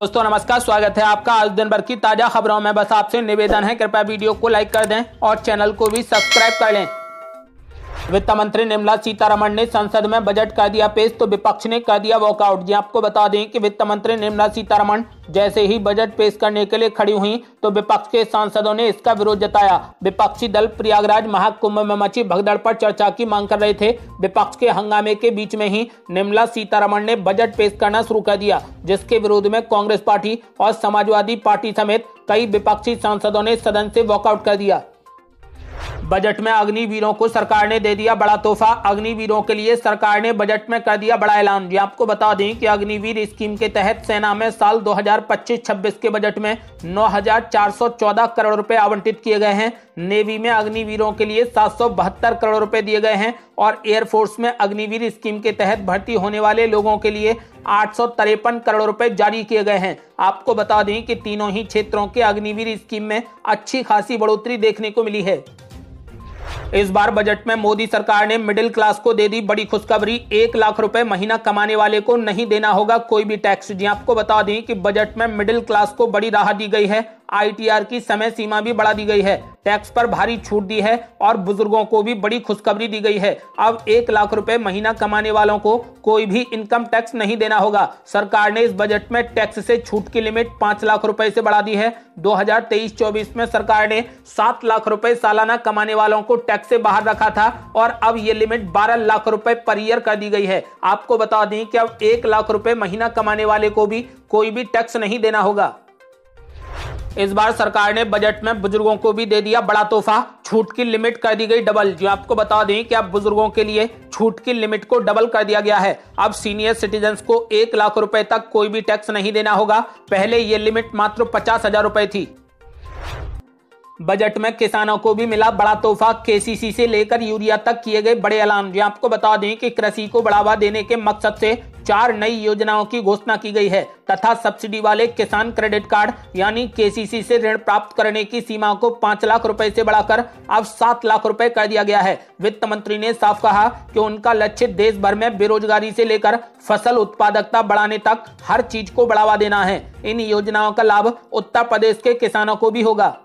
दोस्तों नमस्कार, स्वागत है आपका आज दिन भर की ताजा खबरों में। बस आपसे निवेदन है, कृपया वीडियो को लाइक कर दें और चैनल को भी सब्सक्राइब कर लें। वित्त मंत्री निर्मला सीतारमण ने संसद में बजट कर दिया पेश, तो विपक्ष ने कर दिया वॉकआउट। जी आपको बता दें कि वित्त मंत्री निर्मला सीतारमण जैसे ही बजट पेश करने के लिए खड़ी हुई तो विपक्ष के सांसदों ने इसका विरोध जताया। विपक्षी दल प्रयागराज महाकुंभ में मची भगदड़ पर चर्चा की मांग कर रहे थे। विपक्ष के हंगामे के बीच में ही निर्मला सीतारमण ने बजट पेश करना शुरू कर दिया, जिसके विरोध में कांग्रेस पार्टी और समाजवादी पार्टी समेत कई विपक्षी सांसदों ने सदन से वॉकआउट कर दिया। बजट में अग्निवीरों को सरकार ने दे दिया बड़ा तोहफा। अग्निवीरों के लिए सरकार ने बजट में कर दिया बड़ा ऐलान। जी आपको बता दें कि अग्निवीर स्कीम के तहत सेना में साल 2025-26 के बजट में 9,414 करोड़ रुपए आवंटित किए गए हैं। नेवी में अग्निवीरों के लिए 772 करोड़ रुपए दिए गए हैं और एयरफोर्स में अग्निवीर स्कीम के तहत भर्ती होने वाले लोगों के लिए 853 करोड़ रुपए जारी किए गए हैं। आपको बता दें कि तीनों ही क्षेत्रों के अग्निवीर स्कीम में अच्छी खासी बढ़ोतरी देखने को मिली है। इस बार बजट में मोदी सरकार ने मिडिल क्लास को दे दी बड़ी खुशखबरी। 1 लाख रुपए महीना कमाने वाले को नहीं देना होगा कोई भी टैक्स। जी आपको बता दें कि बजट में मिडिल क्लास को बड़ी राहत दी गई है। ITR की समय सीमा भी बढ़ा दी गई है, टैक्स पर भारी छूट दी है और बुजुर्गों को भी बड़ी खुशखबरी दी गई है। अब 1 लाख रुपए महीना कमाने वालों को कोई भी इनकम टैक्स नहीं देना होगा। सरकार ने इस बजट में टैक्स से छूट की लिमिट 5 लाख रुपए से बढ़ा दी है। 2023-24 में सरकार ने 7 लाख रुपए सालाना कमाने वालों को टैक्स से बाहर रखा था और अब यह लिमिट 12 लाख रुपए पर ईयर कर दी गई है। आपको बता दें कि अब 1 लाख रुपए महीना कमाने वाले को भी कोई भी टैक्स नहीं देना होगा। इस बार सरकार ने बजट में बुजुर्गों को भी दे दिया बड़ा तोहफा। छूट की लिमिट कर दी गई डबल। जो आपको बता दें कि अब बुजुर्गों के लिए छूट की लिमिट को डबल कर दिया गया है। अब सीनियर सिटीजन्स को 1 लाख रुपए तक कोई भी टैक्स नहीं देना होगा। पहले यह लिमिट मात्र 50,000 रुपए थी। बजट में किसानों को भी मिला बड़ा तोहफा। KCC से लेकर यूरिया तक किए गए बड़े ऐलान। जी आपको बता दें कि कृषि को बढ़ावा देने के मकसद से 4 नई योजनाओं की घोषणा की गई है तथा सब्सिडी वाले किसान क्रेडिट कार्ड यानी KCC से ऋण प्राप्त करने की सीमा को 5 लाख रुपए से बढ़ाकर अब 7 लाख रुपए कर दिया गया है। वित्त मंत्री ने साफ कहा कि उनका लक्ष्य देश भर में बेरोजगारी से लेकर फसल उत्पादकता बढ़ाने तक हर चीज को बढ़ावा देना है। इन योजनाओं का लाभ उत्तर प्रदेश के किसानों को भी होगा।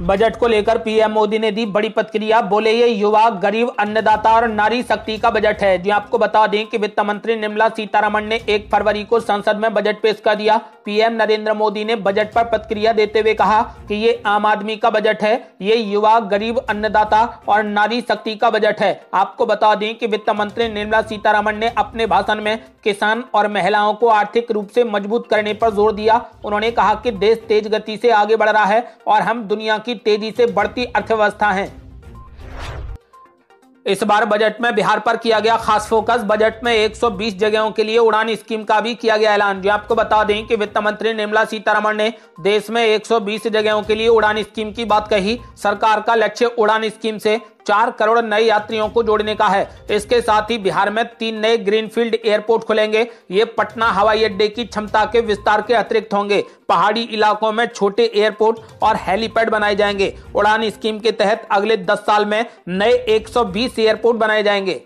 बजट को लेकर PM मोदी ने दी बड़ी प्रतिक्रिया। बोले ये युवा, गरीब, अन्नदाता और नारी शक्ति का बजट है। जी आपको बता दें कि वित्त मंत्री निर्मला सीतारमण ने 1 फरवरी को संसद में बजट पेश कर दिया। PM नरेंद्र मोदी ने बजट पर प्रतिक्रिया देते हुए कहा कि ये आम आदमी का बजट है, ये युवा, गरीब, अन्नदाता और नारी शक्ति का बजट है। आपको बता दें कि वित्त मंत्री निर्मला सीतारमण ने अपने भाषण में किसान और महिलाओं को आर्थिक रूप से मजबूत करने पर जोर दिया। उन्होंने कहा कि देश तेज गति से आगे बढ़ रहा है और हम दुनिया की तेजी से बढ़ती अर्थव्यवस्था हैं। इस बार बजट में बिहार पर किया गया खास फोकस। बजट में 120 जगहों के लिए उड़ान स्कीम का भी किया गया ऐलान। जो आपको बता दें कि वित्त मंत्री निर्मला सीतारमण ने देश में 120 जगहों के लिए उड़ान स्कीम की बात कही। सरकार का लक्ष्य उड़ान स्कीम से 4 करोड़ नए यात्रियों को जोड़ने का है। इसके साथ ही बिहार में 3 नए ग्रीनफील्ड एयरपोर्ट खुलेंगे। ये पटना हवाई अड्डे की क्षमता के विस्तार के अतिरिक्त होंगे। पहाड़ी इलाकों में छोटे एयरपोर्ट और हेलीपैड बनाए जाएंगे। उड़ान स्कीम के तहत अगले 10 साल में नए 120 एयरपोर्ट बनाए जाएंगे।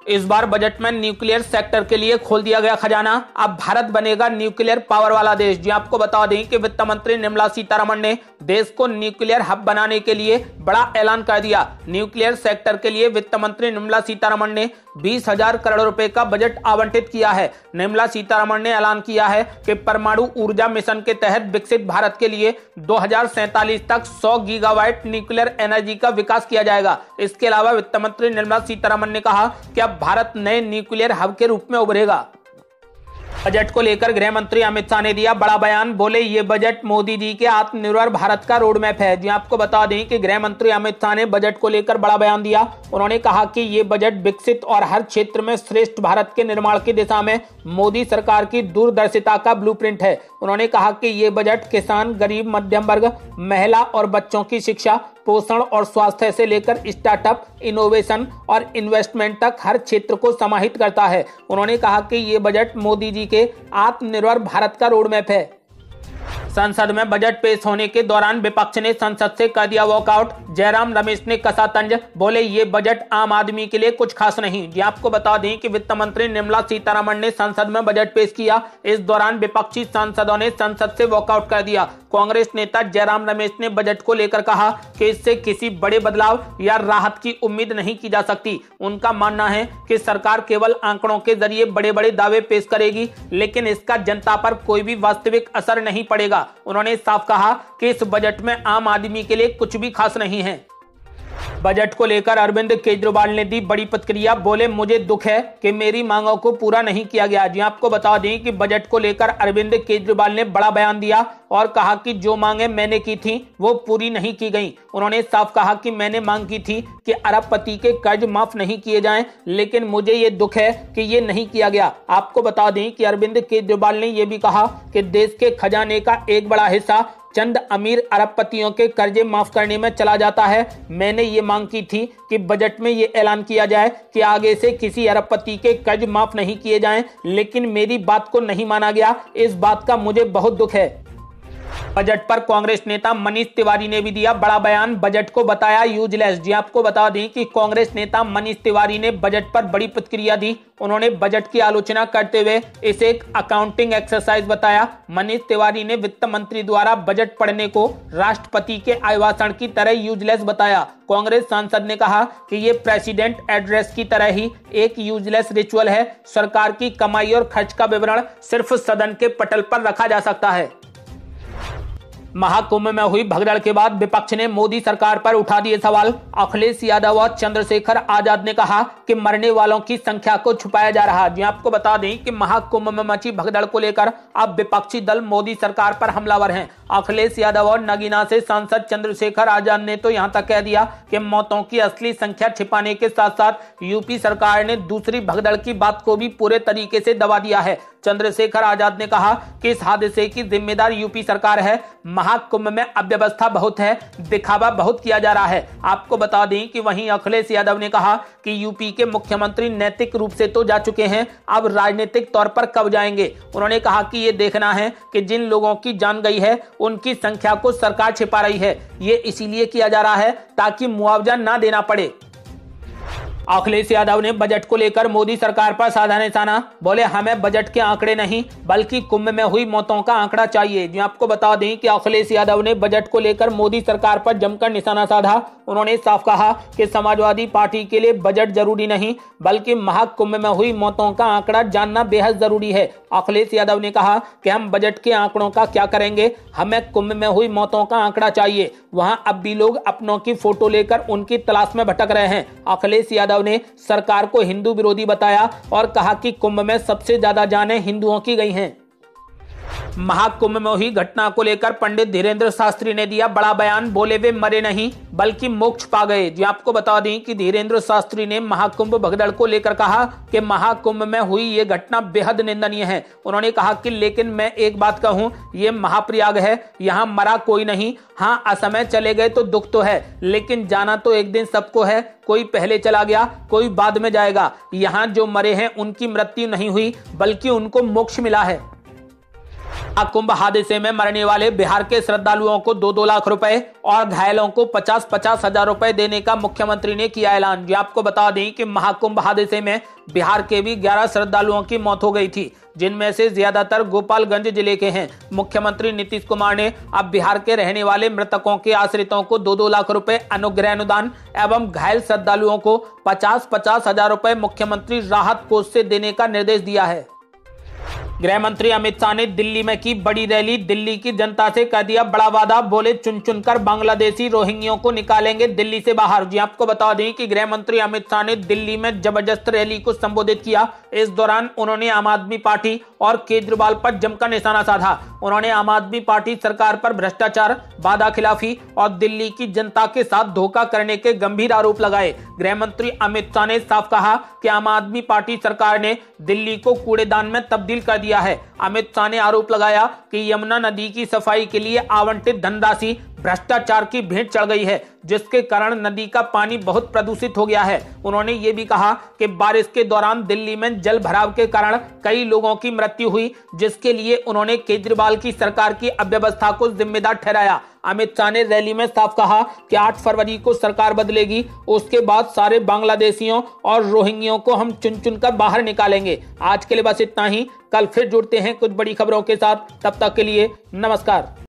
इस बार बजट में न्यूक्लियर सेक्टर के लिए खोल दिया गया खजाना। अब भारत बनेगा न्यूक्लियर पावर वाला देश। जी आपको बता दें कि वित्त मंत्री निर्मला सीतारमण ने देश को न्यूक्लियर हब बनाने के लिए बड़ा ऐलान कर दिया। न्यूक्लियर सेक्टर के लिए वित्त मंत्री निर्मला सीतारमण ने 20,000 करोड़ रुपए का बजट आवंटित किया है। निर्मला सीतारमण ने ऐलान किया है कि परमाणु ऊर्जा मिशन के तहत विकसित भारत के लिए 2047 तक 100 गीगावाट न्यूक्लियर एनर्जी का विकास किया जाएगा। इसके अलावा वित्त मंत्री निर्मला सीतारमण ने कहा कि अब भारत नए न्यूक्लियर हब के रूप में उभरेगा। बजट को लेकर गृह मंत्री अमित शाह ने दिया बड़ा बयान। बोले ये बजट मोदी जी के आत्मनिर्भर भारत का रोड मैप है। जी आपको बता दें कि गृह मंत्री अमित शाह ने बजट को लेकर बड़ा बयान दिया। उन्होंने कहा कि ये बजट विकसित और हर क्षेत्र में श्रेष्ठ भारत के निर्माण की दिशा में मोदी सरकार की दूरदर्शिता का ब्लूप्रिंट है। उन्होंने कहा कि ये बजट किसान, गरीब, मध्यम वर्ग, महिला और बच्चों की शिक्षा, पोषण और स्वास्थ्य से लेकर स्टार्टअप, इनोवेशन और इन्वेस्टमेंट तक हर क्षेत्र को समाहित करता है। उन्होंने कहा कि ये बजट मोदी जी के आत्मनिर्भर भारत का रोड मैप है। संसद में बजट पेश होने के दौरान विपक्ष ने संसद से कर दिया वॉकआउट। जयराम रमेश ने कसा तंज, बोले ये बजट आम आदमी के लिए कुछ खास नहीं। जी आपको बता दें कि वित्त मंत्री निर्मला सीतारमण ने संसद में बजट पेश किया। इस दौरान विपक्षी सांसदों ने संसद से वॉकआउट कर दिया। कांग्रेस नेता जयराम रमेश ने बजट को लेकर कहा कि इससे किसी बड़े बदलाव या राहत की उम्मीद नहीं की जा सकती। उनका मानना है कि सरकार केवल आंकड़ों के जरिए बड़े बड़े दावे पेश करेगी, लेकिन इसका जनता पर कोई भी वास्तविक असर नहीं पड़ेगा। उन्होंने साफ कहा कि इस बजट में आम आदमी के लिए कुछ भी खास नहीं है। बजट को लेकर अरविंद केजरीवाल ने दी बड़ी प्रतिक्रिया, बोले मुझे दुख है कि मेरी मांगों को पूरा नहीं किया गया। जी आपको बता दें कि बजट को लेकर अरविंद केजरीवाल ने बड़ा बयान दिया और कहा कि जो मांगे मैंने की थी वो पूरी नहीं की गई। उन्होंने साफ कहा कि मैंने मांग की थी कि अरबपति के कर्ज माफ नहीं किए जाएं, लेकिन मुझे ये दुख है कि ये नहीं किया गया। आपको बता दें कि अरविंद केजरीवाल ने यह भी कहा कि देश के खजाने का एक बड़ा हिस्सा चंद अमीर अरबपतियों के कर्जे माफ करने में चला जाता है। मैंने ये मांग की थी कि बजट में ये ऐलान किया जाए कि आगे से किसी अरबपति के कर्ज माफ नहीं किए जाएं, लेकिन मेरी बात को नहीं माना गया। इस बात का मुझे बहुत दुख है। बजट पर कांग्रेस नेता मनीष तिवारी ने भी दिया बड़ा बयान, बजट को बताया यूजलेस। जी आपको बता दें कि कांग्रेस नेता मनीष तिवारी ने बजट पर बड़ी प्रतिक्रिया दी। उन्होंने बजट की आलोचना करते हुए इसे एक अकाउंटिंग एक्सरसाइज बताया। मनीष तिवारी ने वित्त मंत्री द्वारा बजट पढ़ने को राष्ट्रपति के अभिभाषण की तरह यूजलेस बताया। कांग्रेस सांसद ने कहा कि ये प्रेसिडेंट एड्रेस की तरह ही एक यूजलेस रिचुअल है। सरकार की कमाई और खर्च का विवरण सिर्फ सदन के पटल पर रखा जा सकता है। महाकुंभ में हुई भगदड़ के बाद विपक्ष ने मोदी सरकार पर उठा दिए सवाल। अखिलेश यादव और चंद्रशेखर आजाद ने कहा कि मरने वालों की संख्या को छुपाया जा रहा है। जी आपको बता दें कि महाकुंभ में मची भगदड़ को लेकर अब विपक्षी दल मोदी सरकार पर हमलावर हैं। अखिलेश यादव और नगीना से सांसद चंद्रशेखर आजाद ने तो यहां तक कह दिया कि मौतों की असली संख्या छिपाने के साथ साथ यूपी सरकार ने दूसरी भगदड़ की बात को भी पूरे तरीके से दबा दिया है। चंद्रशेखर आजाद ने कहा कि इस हादसे की जिम्मेदार यूपी सरकार है। महाकुंभ में अव्यवस्था बहुत है, दिखावा बहुत किया जा रहा है। आपको बता दें कि वहीं अखिलेश यादव ने कहा कि यूपी के मुख्यमंत्री नैतिक रूप से तो जा चुके हैं, अब राजनीतिक तौर पर कब जाएंगे। उन्होंने कहा कि ये देखना है कि जिन लोगों की जान गई है उनकी संख्या को सरकार छिपा रही है। ये इसीलिए किया जा रहा है ताकि मुआवजा ना देना पड़े। अखिलेश यादव ने बजट को लेकर मोदी सरकार पर साधा निशाना, बोले हमें बजट के आंकड़े नहीं बल्कि कुंभ में हुई मौतों का आंकड़ा चाहिए। जी आपको बता दें कि अखिलेश यादव ने बजट को लेकर मोदी सरकार पर जमकर निशाना साधा। उन्होंने साफ कहा कि समाजवादी पार्टी के लिए बजट जरूरी नहीं बल्कि महाकुंभ में हुई मौतों का आंकड़ा जानना बेहद जरूरी है। अखिलेश यादव ने कहा कि हम बजट के आंकड़ों का क्या करेंगे, हमें कुंभ में हुई मौतों का आंकड़ा चाहिए। वहां अब भी लोग अपनों की फोटो लेकर उनकी तलाश में भटक रहे हैं। अखिलेश यादव ने सरकार को हिंदू विरोधी बताया और कहा कि कुंभ में सबसे ज्यादा जानें हिंदुओं की गई हैं। महाकुंभ में हुई घटना को लेकर पंडित धीरेन्द्र शास्त्री ने दिया बड़ा बयान, बोले वे मरे नहीं बल्कि मोक्ष पा गए। जी आपको बता दें कि धीरेन्द्र शास्त्री ने महाकुंभ भगदड़ को लेकर कहा कि महाकुंभ में हुई ये घटना बेहद निंदनीय है। उन्होंने कहा कि लेकिन मैं एक बात कहूं, ये महाप्रयाग है, यहाँ मरा कोई नहीं। हाँ, असमय चले गए तो दुख तो है, लेकिन जाना तो एक दिन सबको है। कोई पहले चला गया, कोई बाद में जाएगा। यहाँ जो मरे हैं उनकी मृत्यु नहीं हुई बल्कि उनको मोक्ष मिला है। कुंभ हादसे में मरने वाले बिहार के श्रद्धालुओं को 2-2 लाख रुपए और घायलों को 50-50 हजार रुपए देने का मुख्यमंत्री ने किया ऐलान। जी आपको बता दें कि महाकुंभ हादसे में बिहार के भी 11 श्रद्धालुओं की मौत हो गई थी, जिनमें से ज्यादातर गोपालगंज जिले के हैं। मुख्यमंत्री नीतीश कुमार ने अब बिहार के रहने वाले मृतकों के आश्रितों को 2-2 लाख रुपए अनुग्रह अनुदान एवं घायल श्रद्धालुओं को 50-50 हजार रुपए मुख्यमंत्री राहत कोष से देने का निर्देश दिया है। गृह मंत्री अमित शाह ने दिल्ली में की बड़ी रैली, दिल्ली की जनता से कर दिया बड़ा वादा, बोले चुन चुनकर बांग्लादेशी रोहिंग्यों को निकालेंगे दिल्ली से बाहर। जी आपको बता दें कि गृह मंत्री अमित शाह ने दिल्ली में जबरदस्त रैली को संबोधित किया। इस दौरान उन्होंने आम आदमी पार्टी और केजरीवाल पर जमकर निशाना साधा। उन्होंने आम आदमी पार्टी सरकार पर भ्रष्टाचार, वादा खिलाफी और दिल्ली की जनता के साथ धोखा करने के गंभीर आरोप लगाए। गृह मंत्री अमित शाह ने साफ कहा कि आम आदमी पार्टी सरकार ने दिल्ली को कूड़ेदान में तब्दील कर दिया है। अमित शाह ने आरोप लगाया कि यमुना नदी की सफाई के लिए आवंटित धनराशि भ्रष्टाचार की भेंट चढ़ गई है, जिसके कारण नदी का पानी बहुत प्रदूषित हो गया है। उन्होंने ये भी कहा कि बारिश के दौरान दिल्ली में जल भराव के कारण कई लोगों की मृत्यु हुई, जिसके लिए उन्होंने केजरीवाल की सरकार की अव्यवस्था को जिम्मेदार ठहराया। अमित शाह ने रैली में साफ कहा कि 8 फरवरी को सरकार बदलेगी, उसके बाद सारे बांग्लादेशियों और रोहिंग्यों को हम चुन चुन कर बाहर निकालेंगे। आज के लिए बस इतना ही। कल फिर जुड़ते हैं कुछ बड़ी खबरों के साथ। तब तक के लिए नमस्कार।